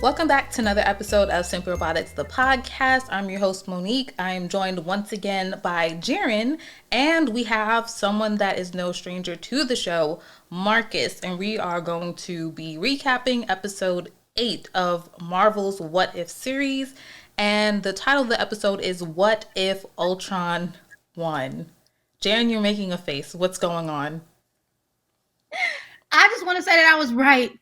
Welcome back to another episode of Simplyrobotix, the podcast. I'm your host, Monique. I am joined once again by Jaren, and we have someone that is no stranger to the show, Marcus, and we are going to be recapping episode 8 of Marvel's What If series, and the title of the episode is What If Ultron Won? Jaren, you're making a face. What's going on? I just want to say that I was right.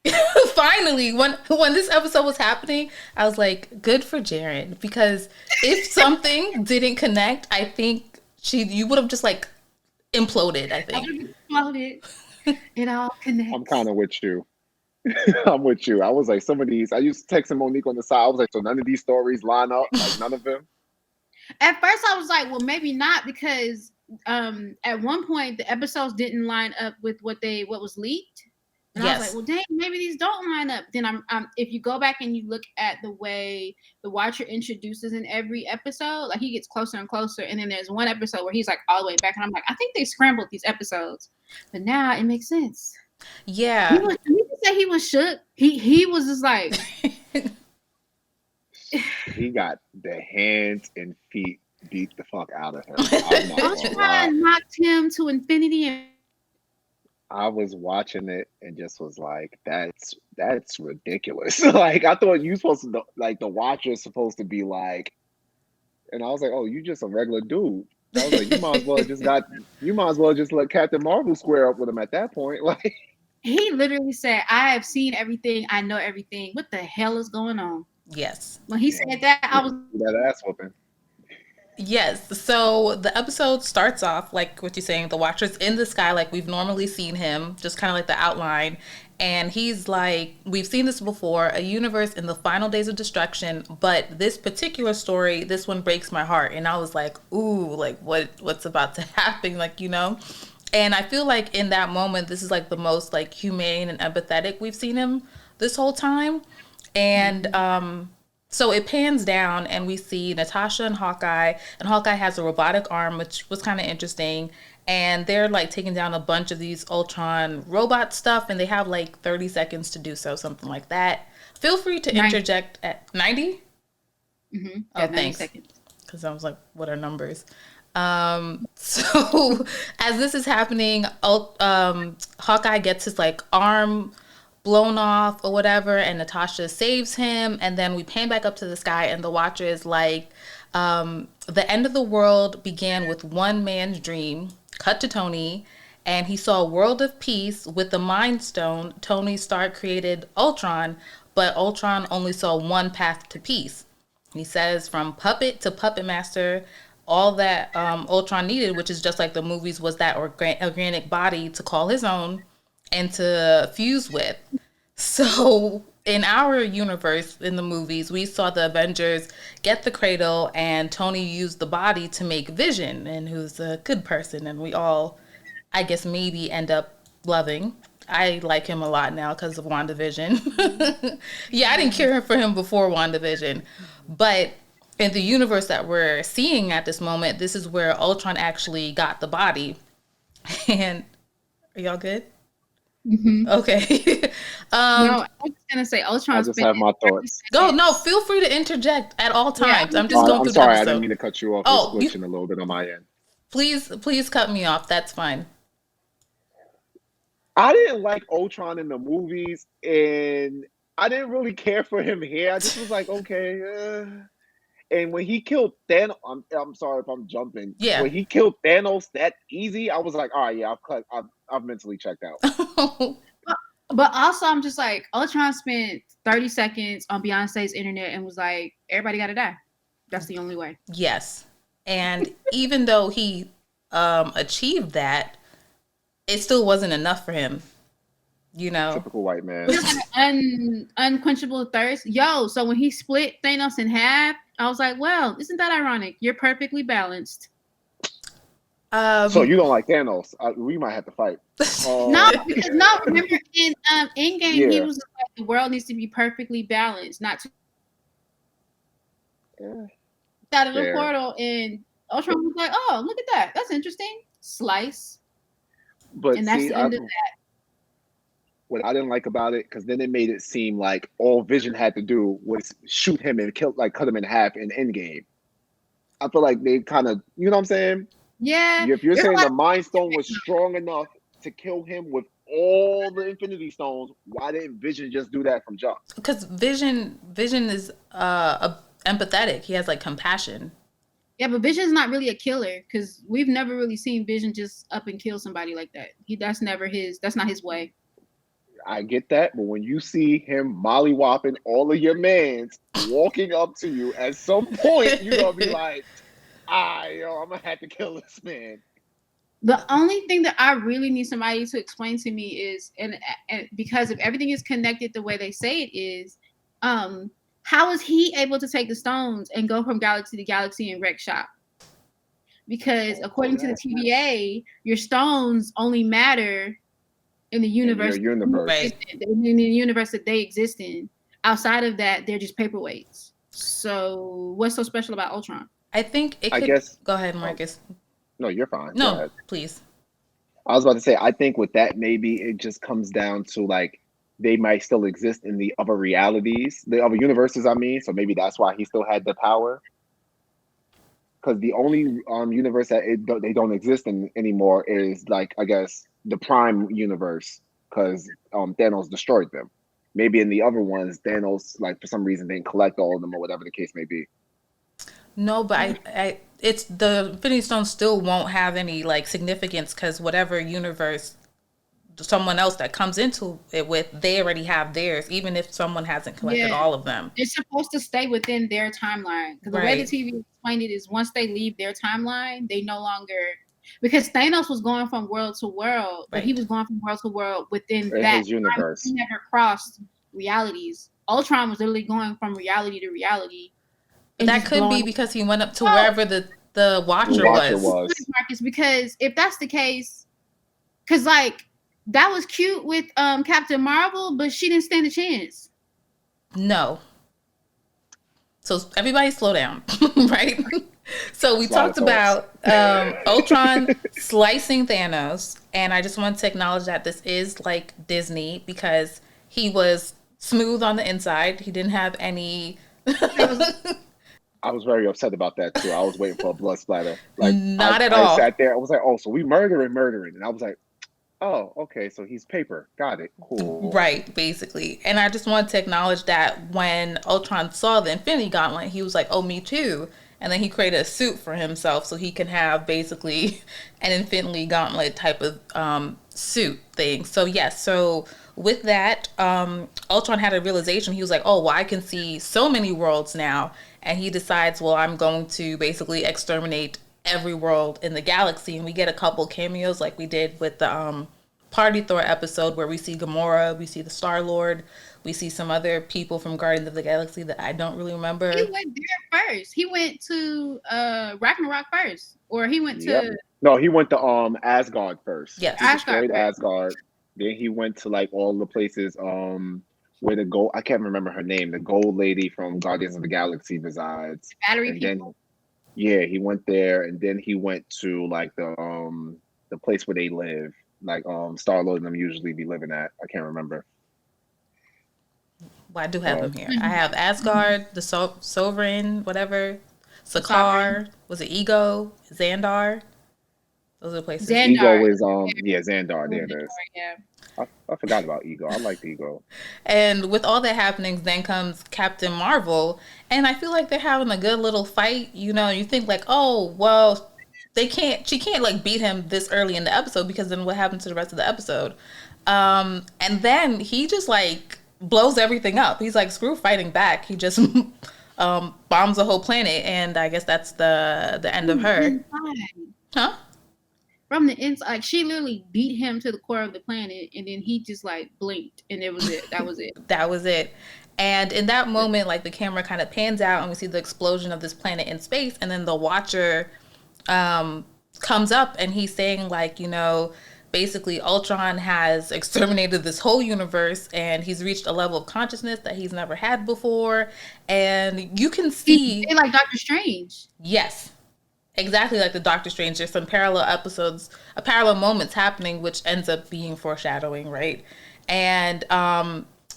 Finally, when this episode was happening, I was like, good for Jaren, because if something didn't connect, I think you would have just like imploded, I think. Imploded. It all connects. I'm kind of with you. I'm with you. I was like, some of these, I used to text Monique on the side. I was like, so none of these stories line up, like none of them. At first I was like, well, maybe not, because at one point the episodes didn't line up with what was leaked. And I was like, well, dang, maybe these don't line up. Then I'm if you go back and you look at the way the Watcher introduces in every episode, like he gets closer and closer. And then there's one episode where he's like all the way back, and I'm like, I think they scrambled these episodes. But now it makes sense. Yeah. You can say he was shook. He was just like he got the hands and feet beat the fuck out of him. Ultron knocked him to infinity, and I was watching it and just was like, that's ridiculous. Like, I thought you supposed to, like, the Watcher's supposed to be like, and I was like, oh, you just a regular dude. I was like, you might as well just let Captain Marvel square up with him at that point. Like, he literally said, I have seen everything, I know everything. What the hell is going on? Yes. When he said that, I was that ass whooping. Yes. So the episode starts off like what you're saying, the Watcher's in the sky like we've normally seen him, just kind of like the outline. And he's like, we've seen this before, a universe in the final days of destruction, but this particular story, this one breaks my heart. And I was like, ooh, like what's about to happen, like, you know? And I feel like in that moment, this is like the most like humane and empathetic we've seen him this whole time. And so it pans down and we see Natasha and Hawkeye has a robotic arm, which was kind of interesting. And they're like taking down a bunch of these Ultron robot stuff, and they have like 30 seconds to do so, something like that. Feel free to interject at 90? Mm-hmm. Oh, 90 thanks. Because I was like, what are numbers? So as this is happening, Hawkeye gets his like arm blown off or whatever, and Natasha saves him, and then we pan back up to the sky, and the Watcher is like, the end of the world began with one man's dream. Cut to Tony, and he saw a world of peace with the Mind Stone. Tony Stark created Ultron, but Ultron only saw one path to peace. He says from puppet to puppet master, all that Ultron needed, which is just like the movies, was that organic body to call his own and to fuse with. So in our universe, in the movies, we saw the Avengers get the cradle, and Tony used the body to make Vision, and who's a good person, and we all, I guess, maybe end up loving. I like him a lot now because of WandaVision. Yeah, I didn't care for him before WandaVision, but in the universe that we're seeing at this moment, this is where Ultron actually got the body. And are y'all good? Mm-hmm. Okay. No, I was gonna say Ultron. I just have my thoughts. Go, no, feel free to interject at all times. Yeah. I'm just going through sorry, the episode. I didn't mean to cut you off. Oh, it's glitching a little bit on my end. Please cut me off. That's fine. I didn't like Ultron in the movies, and I didn't really care for him here. I just was like, okay. And when he killed Thanos, I'm sorry if I'm jumping. Yeah. When he killed Thanos that easy, I was like, all right, yeah, I've mentally checked out. But also, I'm just like, Ultron spent 30 seconds on Beyonce's internet and was like, everybody got to die. That's the only way. Yes. And even though he achieved that, it still wasn't enough for him. You know? Typical white man. Unquenchable thirst. Yo, so when he split Thanos in half, I was like, well, isn't that ironic? You're perfectly balanced. So you don't like Thanos? We might have to fight. Remember in Endgame, he was like, the world needs to be perfectly balanced, not too out of the portal. And Ultron was like, oh, look at that. That's interesting. Slice. But and that's the end of that. what I didn't like about it, because then it made it seem like all Vision had to do was shoot him and cut him in half in Endgame. I feel like they kind of, you know what I'm saying? Yeah. If you're saying the Mind Stone was strong enough to kill him with all the Infinity Stones, why didn't Vision just do that from jump? Because Vision is empathetic. He has like compassion. Yeah, but Vision's not really a killer, because we've never really seen Vision just up and kill somebody like that. That's not his way. I get that, but when you see him mollywhopping all of your mans walking up to you, at some point you're gonna be like, I'm gonna have to kill this man. The only thing that I really need somebody to explain to me is, and because if everything is connected the way they say it is, how is he able to take the stones and go from galaxy to galaxy and wreck shop? Because according to the TVA, your stones only matter in the universe. In your universe. In the universe that they exist in. Outside of that, they're just paperweights. So what's so special about Ultron? I think it could... Go ahead, Marcus. No, you're fine. No, please. I was about to say, I think with that, maybe it just comes down to like, they might still exist in the other realities, the other universes, I mean. So maybe that's why he still had the power. Because the only universe that they don't exist in anymore is, like, I guess, the Prime universe, because Thanos destroyed them. Maybe in the other ones, Thanos, like, for some reason, didn't collect all of them, or whatever the case may be. No, but it's the Infinity Stone still won't have any like significance, because whatever universe someone else that comes into it with, they already have theirs, even if someone hasn't collected all of them. It's supposed to stay within their timeline. Because the way the TV explained it is, once they leave their timeline, they no longer, because Thanos was going from world to world, but he was going from world to world within that universe. He never crossed realities. Ultron was literally going from reality to reality. That could be because he went up to wherever the Watcher was. Marcus, because if that's the case, because like that was cute with Captain Marvel, but she didn't stand a chance. No. So everybody slow down, right? So we talked about Ultron slicing Thanos, and I just want to acknowledge that this is like Disney, because he was smooth on the inside. He didn't have any... I was very upset about that too. I was waiting for a blood splatter. Like, Not at all. I sat there. I was like, "Oh, so we murdering," and I was like, "Oh, okay, so he's paper. Got it. Cool." Right, basically. And I just wanted to acknowledge that when Ultron saw the Infinity Gauntlet, he was like, "Oh, me too." And then he created a suit for himself so he can have basically an Infinity Gauntlet type of suit thing. So yes, so with that, Ultron had a realization. He was like, "Oh, well, I can see so many worlds now." And he decides, well, I'm going to basically exterminate every world in the galaxy. And we get a couple cameos like we did with the Party Thor episode, where we see Gamora, we see the Star-Lord, we see some other people from Guardians of the Galaxy that I don't really remember. He went there first. He went to Ragnarok first. Or he went to... No, he went to Asgard first. Yes. He destroyed Asgard. Then he went to like all the places where the gold, I can't remember her name, the gold lady from Guardians of the Galaxy resides. Battery people. Then, he went there, and then he went to like the place where they live, like Star-Lord and them usually be living at. I can't remember. Well, I do have them here. I have Asgard, the Sovereign, whatever, Sakaar, was it Ego, Xandar? Those are the places. Xandar. Ego is Xandar. There it is. Yeah. I forgot about Ego. I liked Ego. And with all that happening, then comes Captain Marvel, and I feel like they're having a good little fight. You know, you think like, oh, well, she can't like beat him this early in the episode, because then what happens to the rest of the episode? And then he just like blows everything up. He's like, screw fighting back. He just bombs the whole planet, and I guess that's the end of her. Huh? From the inside, like she literally beat him to the core of the planet, and then he just like blinked, and it was it. That was it. That was it. And in that moment, like the camera kind of pans out, and we see the explosion of this planet in space, and then the Watcher comes up, and he's saying like, you know, basically Ultron has exterminated this whole universe, and he's reached a level of consciousness that he's never had before, and you can see like Doctor Strange. Yes. exactly like the Doctor Strange. There's some parallel episodes, parallel moments happening, which ends up being foreshadowing, right? And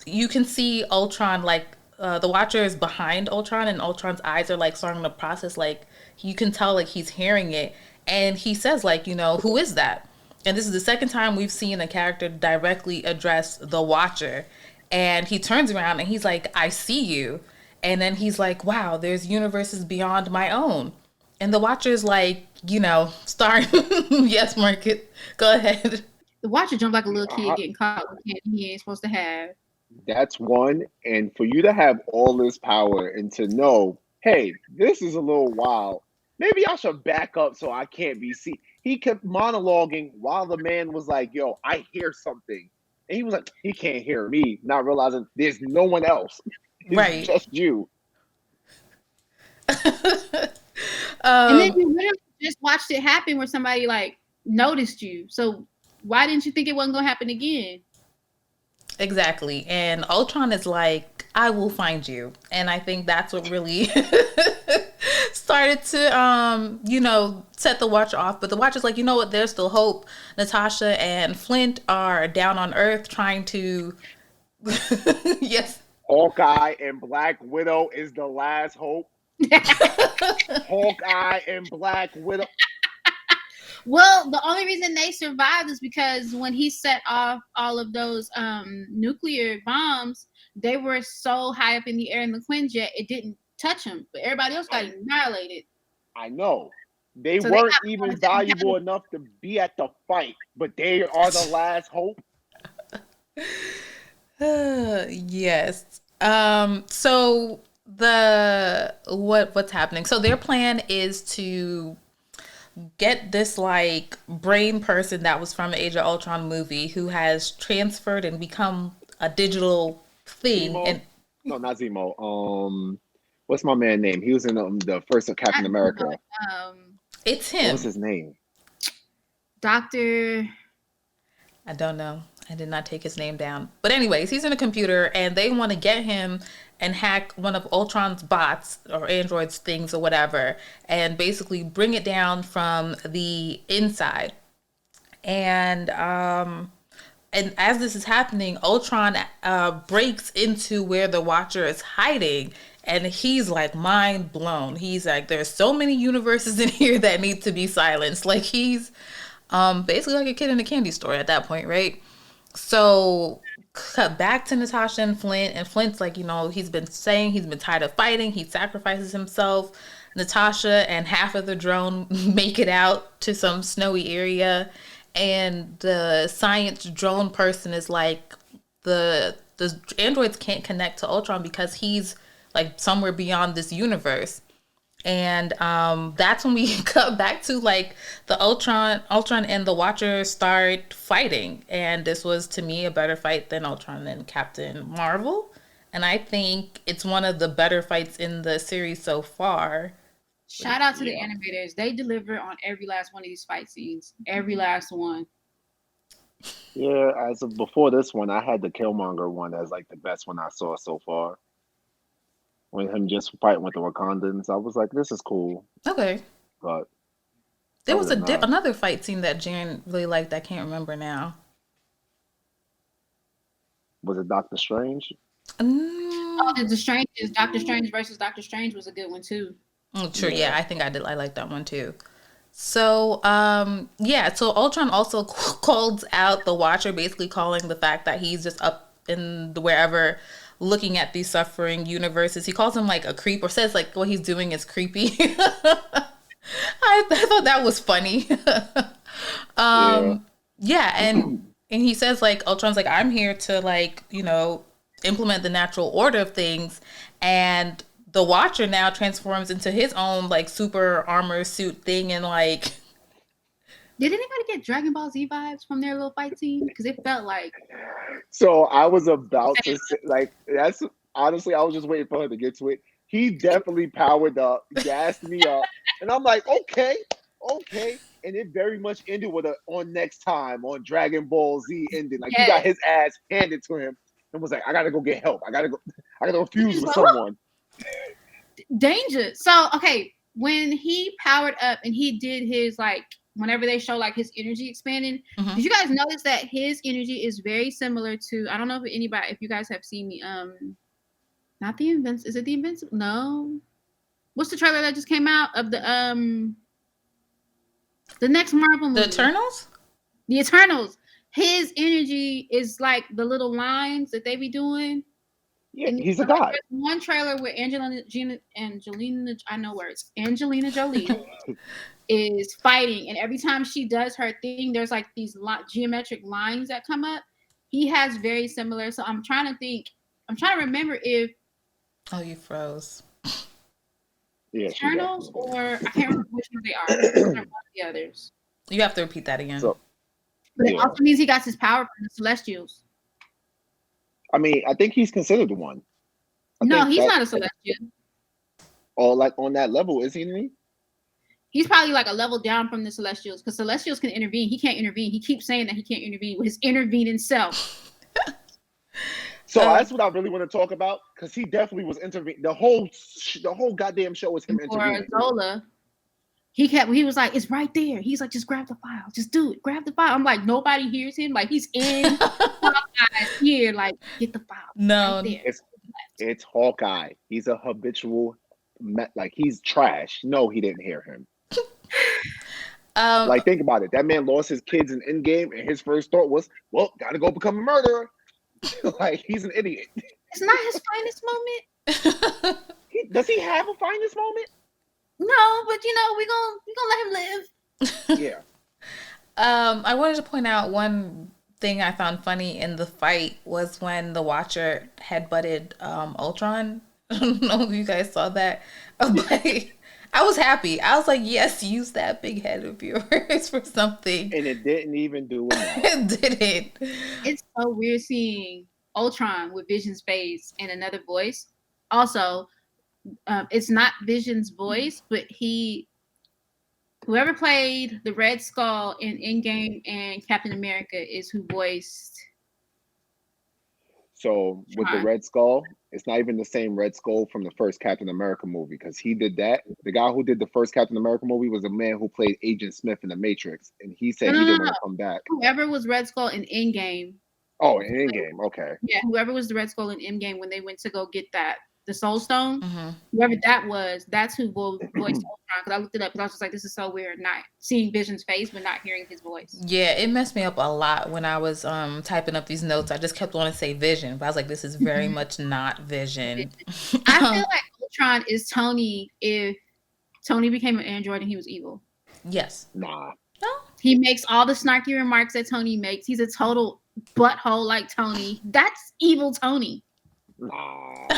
you can see Ultron, like the Watcher is behind Ultron, and Ultron's eyes are like starting to process. Like you can tell, like he's hearing it, and he says, like, who is that? And this is the second time we've seen a character directly address the Watcher, and he turns around and he's like, "I see you," and then he's like, "Wow, there's universes beyond my own." And the Watcher's like, starring. Yes, Market. Go ahead. The Watcher jumped like a little kid Uh, getting caught with candy he ain't supposed to have. that's one. And for you to have all this power and to know, hey, this is a little wild. Maybe I should back up so I can't be seen. He kept monologuing while the man was like, yo, I hear something. And he was like, he can't hear me, not realizing there's no one else. It's Right. just you. And then you literally just watched it happen where somebody like noticed you. So why didn't you think it wasn't gonna happen again? Exactly. And Ultron is like, I will find you. And I think that's what really started to set the Watcher off. But the Watcher's like, you know what, there's still hope. Natasha and Flint are down on Earth trying to yes. Hawkeye and Black Widow is the last hope. Hawkeye and Black Widow. Well, the only reason they survived is because when he set off all of those nuclear bombs, they were so high up in the air in the Quinjet, it didn't touch them. But everybody else got annihilated. I know. They weren't even valuable enough to be at the fight, but they are the last hope. Yes. So what's happening? So their plan is to get this like brain person that was from the Age of Ultron movie who has transferred and become a digital thing. Zemo? And no, not Zemo. What's my man name? He was in the first of Captain America. It's him. What's his name? Dr. I don't know. I did not take his name down. But anyways, he's in a computer and they want to get him and hack one of Ultron's bots or androids things or whatever and basically bring it down from the inside. And as this is happening, Ultron breaks into where the Watcher is hiding, and he's like mind blown. He's like, there's so many universes in here that need to be silenced. Like he's basically like a kid in a candy store at that point, right? So cut back to Natasha and Flint's like, he's been saying he's been tired of fighting. He sacrifices himself. Natasha and half of the drone make it out to some snowy area, and the science drone person is like, the androids can't connect to Ultron because he's like somewhere beyond this universe. And that's when we cut back to like the Ultron and the Watcher start fighting. And this was, to me, a better fight than Ultron and Captain Marvel. And I think it's one of the better fights in the series so far. Shout out to the animators. They deliver on every last one of these fight scenes. Every last one. Yeah, as of before this one, I had the Killmonger one as like the best one I saw so far. When him just fighting with the Wakandans, I was like, this is cool. Okay. But there was another fight scene that Jaren really liked. I can't remember now. Was it Doctor Strange? Oh, Doctor Strange versus Doctor Strange was a good one too. Sure, yeah, I think I did. I like that one too. So, so Ultron also calls out the Watcher, basically calling the fact that he's just up in the wherever looking at these suffering universes. He calls him like a creep, or says like what he's doing is creepy. I thought that was funny. And he says like Ultron's like, I'm here to like, implement the natural order of things, and the Watcher now transforms into his own like super armor suit thing, and like, did anybody get Dragon Ball Z vibes from their little fight scene? Because it felt like. So I was about to say, like, that's honestly, I was just waiting for her to get to it. He definitely powered up, gassed me up, and I'm like, okay, and it very much ended with a on next time on Dragon Ball Z ending. Like he got his ass handed to him and was like, I gotta go get help. I gotta go fuse with someone. Danger. So okay, when he powered up and he did his like whenever they show like his energy expanding, did you guys notice that his energy is very similar to, I don't know if you guys have seen not the Invincible, is it the Invincible? No. What's the trailer that just came out of the next Marvel movie? The Eternals? The Eternals. His energy is like the little lines that they be doing. Yeah, and he's a god. One trailer where Angelina Jolie is fighting, and every time she does her thing, there's like these geometric lines that come up. He has very similar. So I'm trying to remember if. Oh, you froze. Yeah, Eternals, or I can't remember which one they are. One of the others. You have to repeat that again. So, but it also means he got his power from the Celestials. I mean, I think he's considered one. No, he's not a Celestial. Oh, like on that level, is he? He's probably like a level down from the Celestials, because Celestials can intervene. He can't intervene. He keeps saying that he can't intervene with his intervening self. So that's what I really want to talk about, because he definitely was intervening. The whole goddamn show was him intervening. Zola, he was like, it's right there. He's like, just grab the file. Just do it. Grab the file. I'm like, nobody hears him. Like, he's in Hawkeye's ear. Like, get the file. No. Right there. It's Hawkeye. He's a habitual, like, he's trash. No, he didn't hear him. Like, think about it. That man lost his kids in Endgame, and his first thought was, well, gotta go become a murderer. Like, he's an idiot. It's not his finest moment. Does he have a finest moment? No, but we gonna let him live. Yeah. I wanted to point out one thing I found funny in the fight was when the Watcher headbutted Ultron. I don't know if you guys saw that. I was happy. I was like, yes, use that big head of yours for something. And it didn't even do it. It didn't. It's so weird seeing Ultron with Vision's face and another voice. Also, it's not Vision's voice, but whoever played the Red Skull in Endgame and Captain America is who voiced. So with the Red Skull, it's not even the same Red Skull from the first Captain America movie, because he did that. The guy who did the first Captain America movie was a man who played Agent Smith in The Matrix, and he said he didn't want to come back. Whoever was Red Skull in Endgame. Oh, in Endgame, okay. Yeah, whoever was the Red Skull in Endgame when they went to go get the Soul Stone, whoever that was, that's who voiced Ultron. Because I looked it up because I was just like, this is so weird, not seeing Vision's face but not hearing his voice. Yeah, it messed me up a lot when I was typing up these notes. I just kept wanting to say Vision, but I was like, this is very much not Vision. I feel like Ultron is Tony if Tony became an android and he was evil. Yes. Nah. No? He makes all the snarky remarks that Tony makes. He's a total butthole like Tony. That's evil Tony. Nah.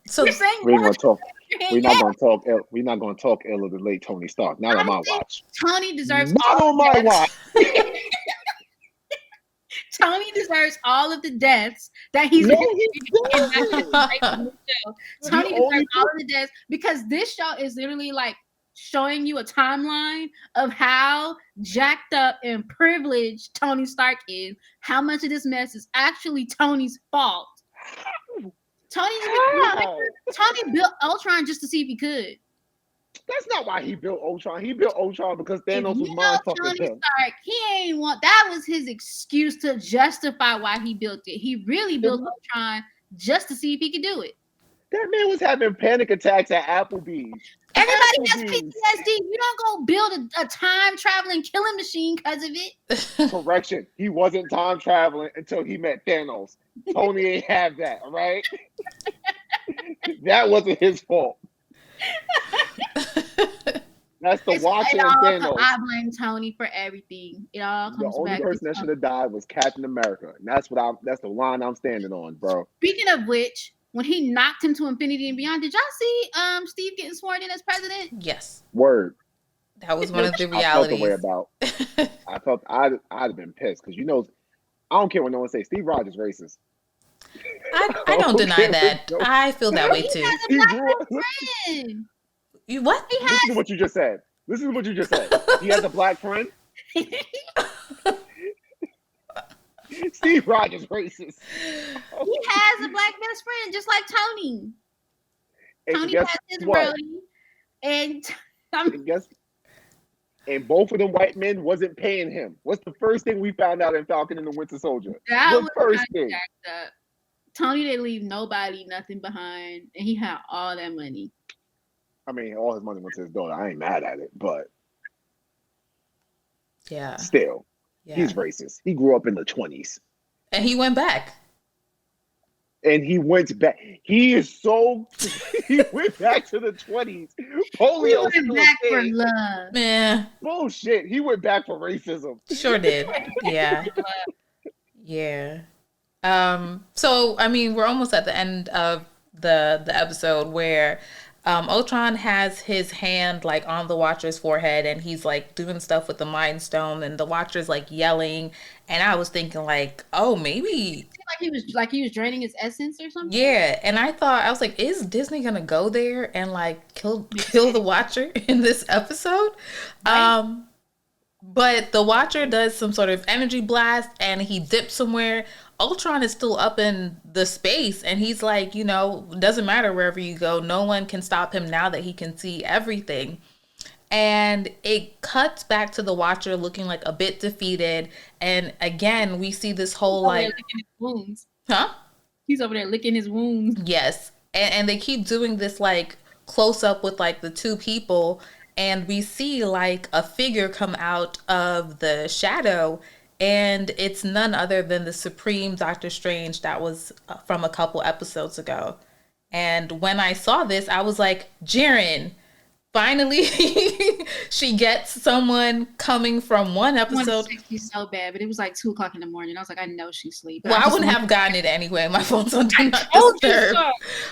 So we're not gonna talk ill of the late Tony Stark. Not on my watch. Tony deserves not on my watch. Tony deserves all of the deaths that he's Tony deserves all of the deaths, because this show is literally like showing you a timeline of how jacked up and privileged Tony Stark is. How much of this mess is actually Tony's fault. Tony built Ultron just to see if he could. That's not why he built Ultron. He built Ultron because Thanos was motherfucking him. Stark, he ain't want. That was his excuse to justify why he built it. He really built Ultron just to see if he could do it. That man was having panic attacks at Applebee's. Everybody has PTSD. You don't go build a time traveling killing machine because of it. Correction. He wasn't time traveling until he met Thanos. Tony ain't have that, all right? That wasn't his fault. That's the Watcher and Thanos. I blame Tony for everything. It all comes back. The only person that should have died was Captain America. And that's the line I'm standing on, bro. Speaking of which, when he knocked him to infinity and beyond, did y'all see Steve getting sworn in as president? Yes. Word. That was one of the realities. I felt the way about. I felt I'd have been pissed because I don't care what no one says. Steve Rogers racist. I don't deny that. I feel that way too. He has a black friend. You what? Listen to what you just said. He has a black friend. Steve Rogers racist. He has a black best friend, just like Tony. Tony has his Brody, and and both of them white men wasn't paying him. What's the first thing we found out in Falcon and the Winter Soldier? That the was first thing. Up. Tony didn't leave nobody nothing behind, and he had all that money. I mean, all his money went to his daughter. I ain't mad at it, but yeah, still, he's racist. He grew up in the 20s, and he went back. And he went back. He is so. He went back to the 20s. Polio. He went back for love. Man, bullshit. He went back for racism. Sure did. Yeah. Yeah. So I mean, we're almost at the end of the episode where Ultron has his hand like on the Watcher's forehead, and he's like doing stuff with the Mind Stone, and the Watcher's like yelling, and I was thinking like, oh, maybe he was draining his essence or something. Yeah, and I was like, is Disney gonna go there and like kill the Watcher in this episode? Right. But the Watcher does some sort of energy blast, and he dips somewhere. Ultron is still up in the space, and he's like, doesn't matter wherever you go. No one can stop him now that he can see everything. And it cuts back to the Watcher looking like a bit defeated. And again, we see this whole like... licking his wounds. Huh? He's over there licking his wounds. Yes. And they keep doing this like close up with like the two people. And we see like a figure come out of the shadow. And it's none other than the Supreme Doctor Strange that was from a couple episodes ago. And when I saw this, I was like, Jaren, finally she gets someone coming from one episode. She's so bad, but it was like 2:00 in the morning. I was like, I know she's sleeping. Well, I wouldn't have gotten it anyway. My phone's on Do Not Disturb.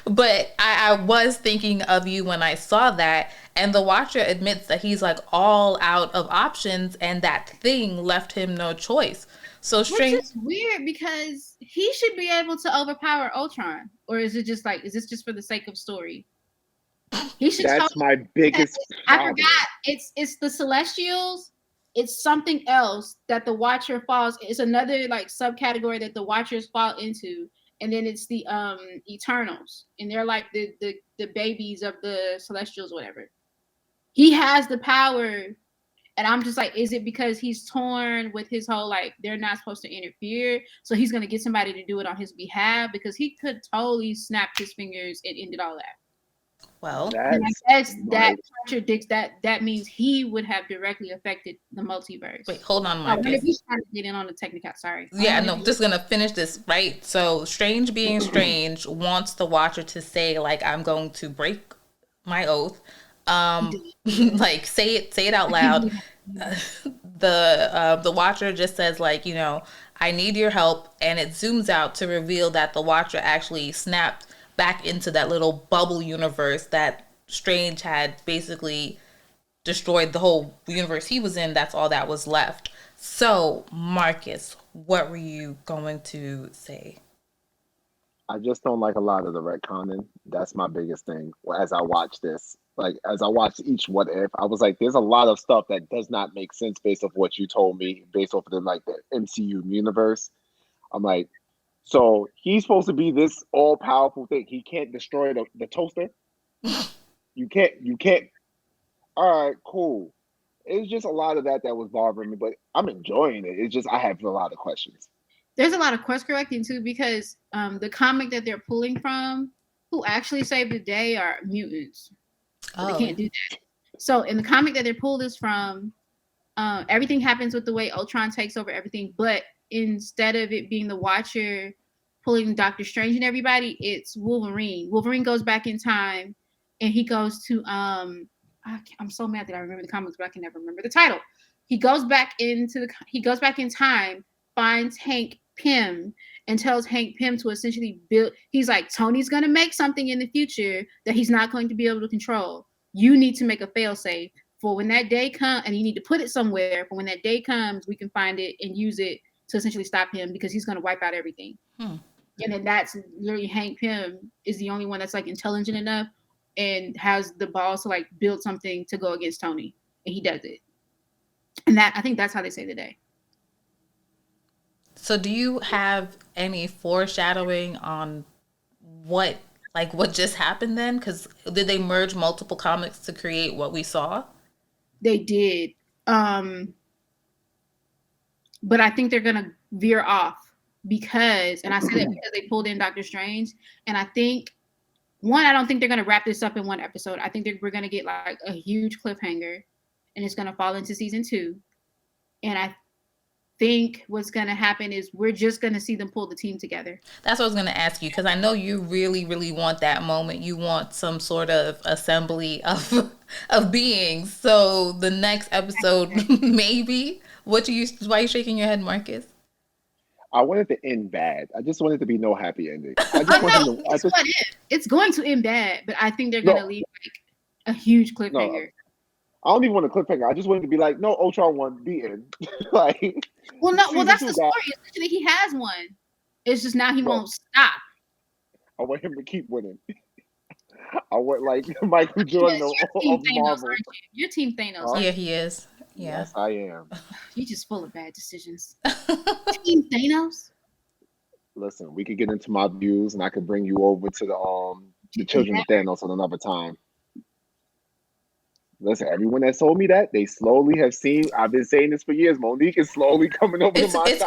But I was thinking of you when I saw that. And the Watcher admits that he's like all out of options, and that thing left him no choice. So Strange. Which is weird because he should be able to overpower Ultron, or is it just like, is this just for the sake of story? He should. That's my biggest problem. I forgot. It's the Celestials. It's something else that the Watcher falls. It's another like subcategory that the Watchers fall into. And then it's the Eternals, and they're like the babies of the Celestials, whatever. He has the power, and I'm just like, is it because he's torn with his whole like they're not supposed to interfere, so he's gonna get somebody to do it on his behalf, because he could totally snap his fingers and ended all that. Well, I guess that contradicts that. That means he would have directly affected the multiverse. Wait, hold on, Marcus. He's trying to get in on the technical. Sorry. Yeah, no, just gonna finish this, right? So, Strange being Strange wants the Watcher to say like, "I'm going to break my oath." Like say it out loud. The Watcher just says like, I need your help, and it zooms out to reveal that the Watcher actually snapped back into that little bubble universe that Strange had basically destroyed the whole universe he was in. That's all that was left. So, Marcus, what were you going to say? I just don't like a lot of the retconning. That's my biggest thing. As I watch this, like as I watched each What If, I was like, there's a lot of stuff that does not make sense based off what you told me, based off of the MCU universe. I'm like, so he's supposed to be this all-powerful thing. He can't destroy the toaster. You can't. All right, cool. It's just a lot of that was bothering me, but I'm enjoying it. It's just I have a lot of questions. There's a lot of course correcting too, because the comic that they're pulling from, who actually saved the day, are mutants. Oh. They can't do that. So in the comic that they're pulled this from, everything happens with the way Ultron takes over everything, but instead of it being the Watcher pulling Doctor Strange and everybody, it's Wolverine. Wolverine goes back in time, and he goes to I'm so mad that I remember the comics, but I can never remember the title. He goes back in time, finds Hank Pym, and tells Hank Pym to essentially build. He's like, Tony's gonna make something in the future that he's not going to be able to control. You need to make a failsafe for when that day comes, and you need to put it somewhere for when that day comes, we can find it and use it to essentially stop him, because he's going to wipe out everything. And then that's literally Hank Pym is the only one that's like intelligent enough and has the balls to like build something to go against Tony, and he does it. And that, I think that's how they say the day. So do you have any foreshadowing on what like what just happened then? Because did they merge multiple comics to create what we saw? They did. But I think they're gonna veer off because, and I say that because they pulled in Doctor Strange, and I think I don't think they're gonna wrap this up in one episode. I think we're gonna get like a huge cliffhanger, and it's gonna fall into season 2. And I think what's gonna happen is we're just gonna see them pull the team together. That's what I was gonna ask you, because I know you really, really want that moment. You want some sort of assembly of beings. So the next episode, maybe. Why are you shaking your head, Marcus? I wanted to end bad. I just wanted to be no happy ending. It's going to end bad, but I think they're gonna leave like a huge cliffhanger. I don't even want a cliffhanger. I just wanted to be like, no, Ultron won, the end. Like, that's the story. Essentially, he has one. It's just now he won't stop. I want him to keep winning. I want like Michael Jordan of Marvel. You're Team Thanos. Yeah, he is. Yeah. Yes, I am. You're just full of bad decisions. Team Thanos. Listen, we could get into my views, and I could bring you over to the Children of Thanos on another time. Listen, everyone that told me that, they slowly have seen. I've been saying this for years. Monique is slowly coming over to my side. It's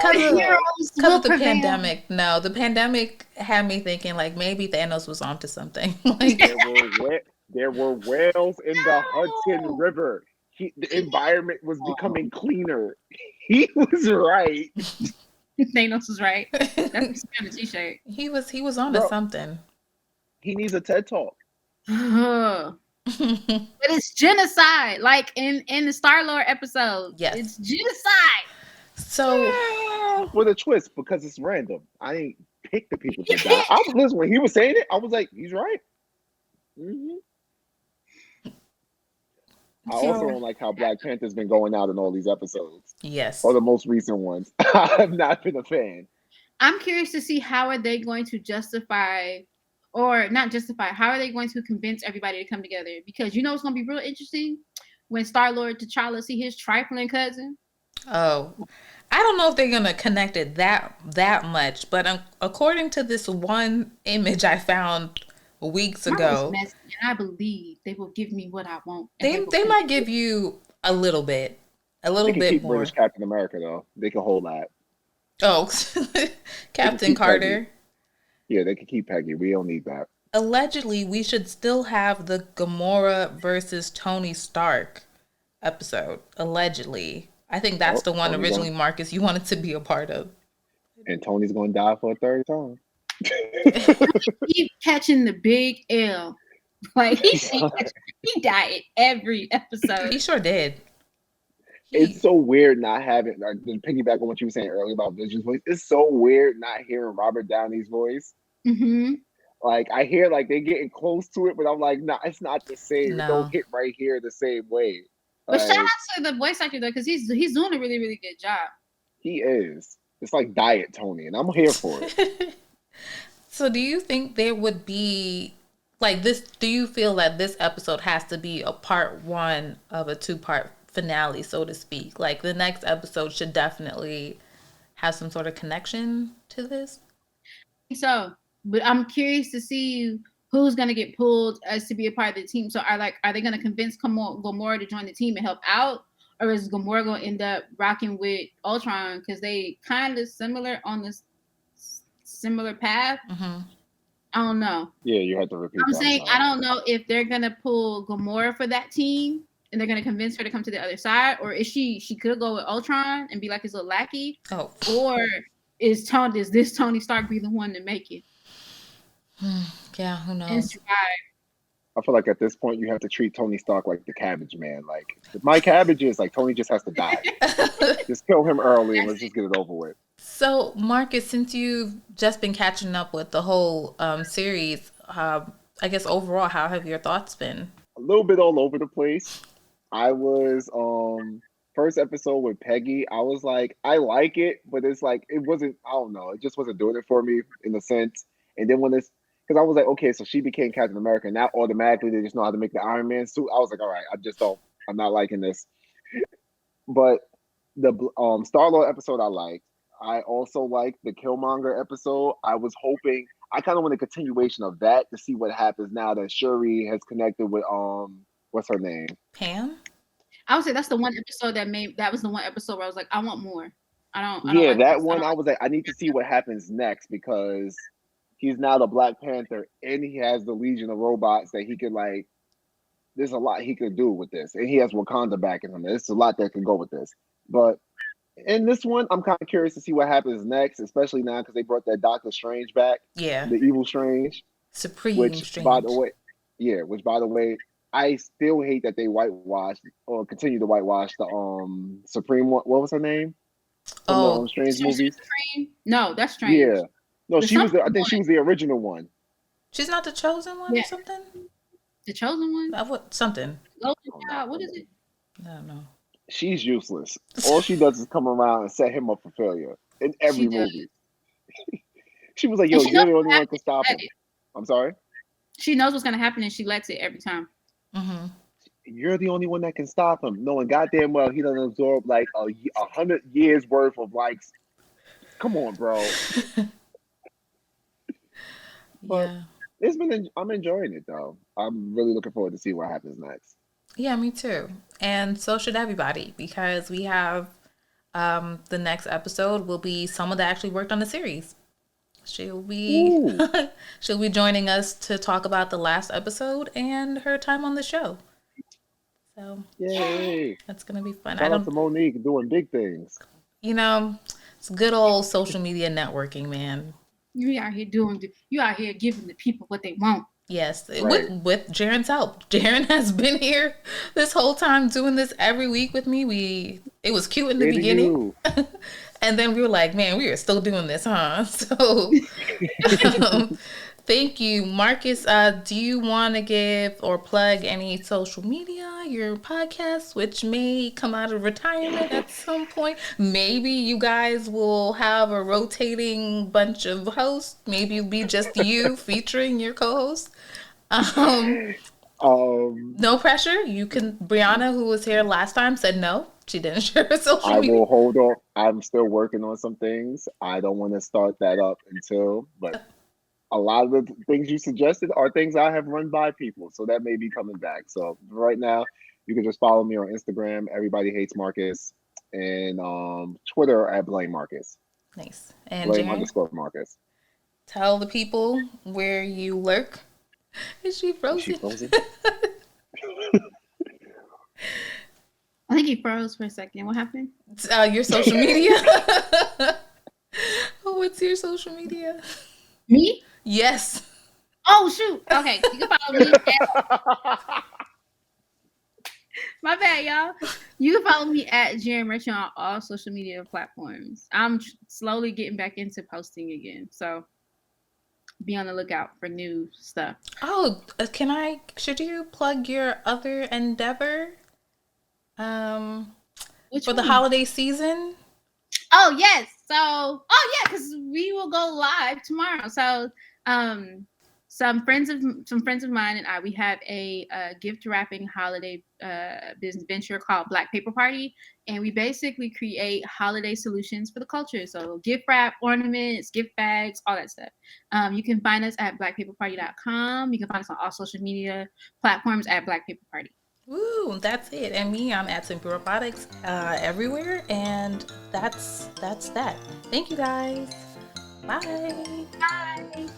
because of the pandemic. No, the pandemic had me thinking like maybe Thanos was onto something. Like there were whales in the Hudson River. The environment was becoming cleaner. He was right. Thanos was right. That's the kind of t-shirt. He was onto something. He needs a TED Talk. But it's genocide, like in the Star-Lord episode. Yes, it's genocide. So with a twist, because it's random. I didn't pick the people to die. I was listening when he was saying it. I was like, he's right. Mm-hmm. I also don't like how Black Panther's been going out in all these episodes. Yes, or the most recent ones. I've not been a fan. I'm curious to see how are they going to justify. Or not justify. How are they going to convince everybody to come together? Because you know it's going to be real interesting when Star-Lord T'Challa see his trifling cousin. Oh, I don't know if they're going to connect it that much. But according to this one image I found weeks ago, and I believe they will give me what I want. They might give you a little bit keep more. British Captain America though. They can hold that. Oh, Captain Carter. Peggy. Yeah, they can keep Peggy. We don't need that. Allegedly, we should still have the Gamora versus Tony Stark episode. Allegedly. I think that's the one originally, Marcus, you wanted to be a part of. And Tony's going to die for a third time. Keep catching the big L. Like, he died every episode. He sure did. It's so weird not having, like, to piggyback on what you were saying earlier about Vision's voice. It's so weird not hearing Robert Downey's voice. Mm-hmm. Like, I hear like they're getting close to it, but I'm like, nah, it's not the same. No. It don't hit right here the same way. But shout out to the voice actor though, because he's doing a really, really good job. He is. It's like Diet Tony, and I'm here for it. So do you think there would be like this? Do you feel that this episode has to be a part one of a 2-part finale, so to speak? Like the next episode should definitely have some sort of connection to this. So, but I'm curious to see who's going to get pulled as to be a part of the team. So are they going to convince Gamora to join the team and help out, or is Gamora going to end up rocking with Ultron because they kind of similar on this similar path? Mm-hmm. I don't know. Yeah, you have to repeat. I'm saying I don't know if they're going to pull Gamora for that team and they're going to convince her to come to the other side, or is she could go with Ultron and be like his little lackey, or is this Tony Stark be the one to make it? Yeah, who knows? And survive. I feel like at this point you have to treat Tony Stark like the Cabbage Man. Like my cabbage is like Tony just has to die. Just kill him early and let's just get it over with. So Marcus, since you've just been catching up with the whole series, I guess overall, how have your thoughts been? A little bit all over the place. I was first episode with Peggy. I was like, I like it, but it's like it wasn't. I don't know. It just wasn't doing it for me in a sense. And then when it's because I was like, okay, so she became Captain America, and now automatically they just know how to make the Iron Man suit. I was like, all right, I'm not liking this. But the Star-Lord episode I liked. I also liked the Killmonger episode. I was hoping I kind of want a continuation of that to see what happens now that Shuri has connected with what's her name? Pam? I would say that's the one episode that was the one episode where I was like, I want more. I don't Yeah, like that this. one I was like, I need to see what happens next because he's now the Black Panther and he has the Legion of Robots that he could like. There's a lot he could do with this, and he has Wakanda backing him. There's a lot that can go with this, but in this one, I'm kind of curious to see what happens next, especially now because they brought that Doctor Strange back, Yeah. the Evil Strange, Supreme by Strange. the way, I still hate that they whitewashed or continue to whitewash the Supreme one. What was her name? From the Strange movies? Supreme? No, that's Strange. Yeah, no, The she was. I think one. she was the original one. She's not the chosen one or something. The chosen one? What something? What is it? I don't know. She's useless. All she does is come around and set him up for failure in every movie. She was like, "Yo, you're the only one who can stop him." I'm sorry. She knows what's gonna happen and she lets it every time. Mm-hmm. You're the only one that can stop him, knowing goddamn well he doesn't absorb like 100 years worth of likes. Come on, bro. But I'm enjoying it though. I'm really looking forward to see what happens next. Yeah, me too. And so should everybody, because we have the next episode will be someone that actually worked on the series. She'll be joining us to talk about the last episode and her time on the show. So yay, that's gonna be fun. Shout out to Monique doing big things. You know, it's good old social media networking, man. You out here giving the people what they want. Yes, right. with Jaren's help. Jaren has been here this whole time doing this every week with me. It was cute in the beginning. And then we were like, man, we are still doing this, huh? So thank you. Marcus, do you want to give or plug any social media, your podcast, which may come out of retirement at some point? Maybe you guys will have a rotating bunch of hosts. Maybe it'll be just you featuring your co-host. No pressure. You can. Brianna, who was here last time, said no. She didn't share her social media. I will hold on. I'm still working on some things. I don't want to start that up but a lot of the things you suggested are things I have run by people, so that may be coming back. So right now, you can just follow me on Instagram. Everybody hates Marcus, and Twitter at Blame Marcus. Nice. And Blame_Marcus. Tell the people where you lurk. Is she frozen? I think he froze for a second. What happened? Your social media. What's your social media? Me? Yes. Oh shoot. Okay, you can follow me. My bad, y'all. You can follow me at Jaren Richard on all social media platforms. I'm slowly getting back into posting again, so be on the lookout for new stuff. Oh, should you plug your other endeavor? For the holiday season? Oh yes. Because we will go live tomorrow. So some friends of mine and I, we have a gift wrapping holiday business venture called Black Paper Party, and we basically create holiday solutions for the culture. So gift wrap, ornaments, gift bags, all that stuff. You can find us at blackpaperparty.com. You can find us on all social media platforms at Black Paper Party. Woo, that's it. And me, I'm at Simplyrobotix everywhere. And that's that. Thank you guys. Bye. Bye.